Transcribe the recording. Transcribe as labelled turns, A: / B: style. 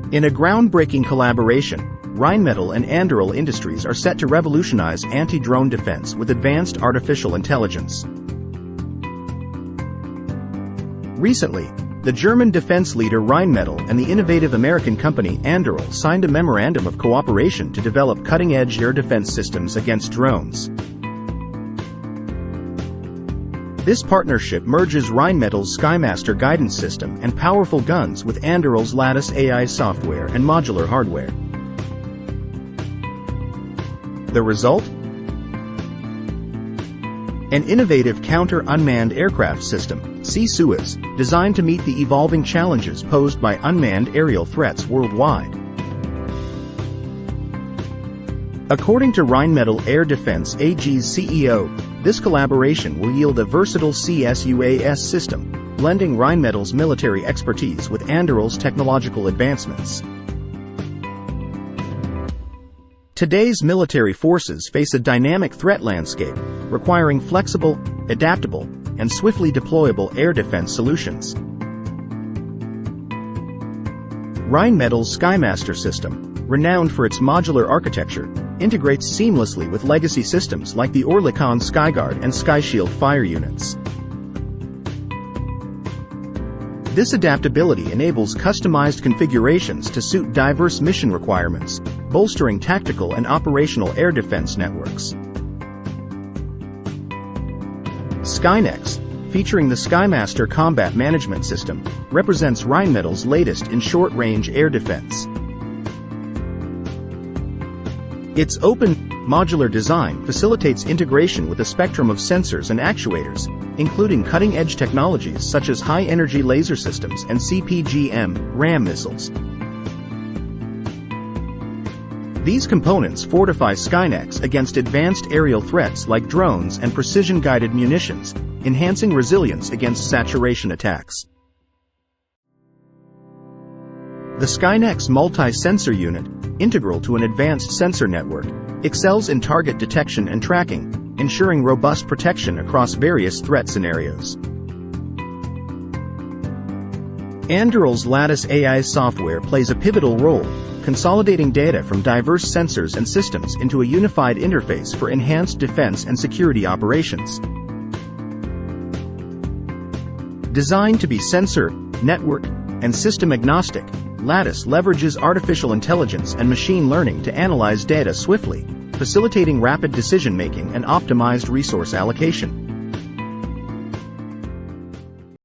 A: In a groundbreaking collaboration, Rheinmetall and Anduril Industries are set to revolutionize anti-drone defense with advanced artificial intelligence. Recently, the German defense leader Rheinmetall and the innovative American company Anduril signed a memorandum of cooperation to develop cutting-edge air defense systems against drones. This partnership merges Rheinmetall's Skymaster guidance system and powerful guns with Anduril's Lattice AI software and modular hardware. The result? An innovative counter-unmanned aircraft system, C-sUAS, designed to meet the evolving challenges posed by unmanned aerial threats worldwide. According to Rheinmetall Air Defense AG's CEO, this collaboration will yield a versatile C-sUAS system, blending Rheinmetall's military expertise with Anduril's technological advancements. Today's military forces face a dynamic threat landscape, requiring flexible, adaptable, and swiftly deployable air defense solutions. Rheinmetall's Skymaster system, renowned for its modular architecture, integrates seamlessly with legacy systems like the Oerlikon Skyguard and Skyshield fire units. This adaptability enables customized configurations to suit diverse mission requirements, bolstering tactical and operational air defense networks. Skynex, featuring the Skymaster combat management system, represents Rheinmetall's latest in short-range air defense. Its open, modular design facilitates integration with a spectrum of sensors and actuators, including cutting-edge technologies such as high-energy laser systems and CPGM/RAM missiles. These components fortify Skynex against advanced aerial threats like drones and precision-guided munitions, enhancing resilience against saturation attacks. The Skynex multi-sensor unit, integral to an advanced sensor network, excels in target detection and tracking, ensuring robust protection across various threat scenarios. Anduril's Lattice AI software plays a pivotal role, consolidating data from diverse sensors and systems into a unified interface for enhanced defense and security operations. Designed to be sensor, network, and system agnostic, Lattice leverages artificial intelligence and machine learning to analyze data swiftly, facilitating rapid decision-making and optimized resource allocation.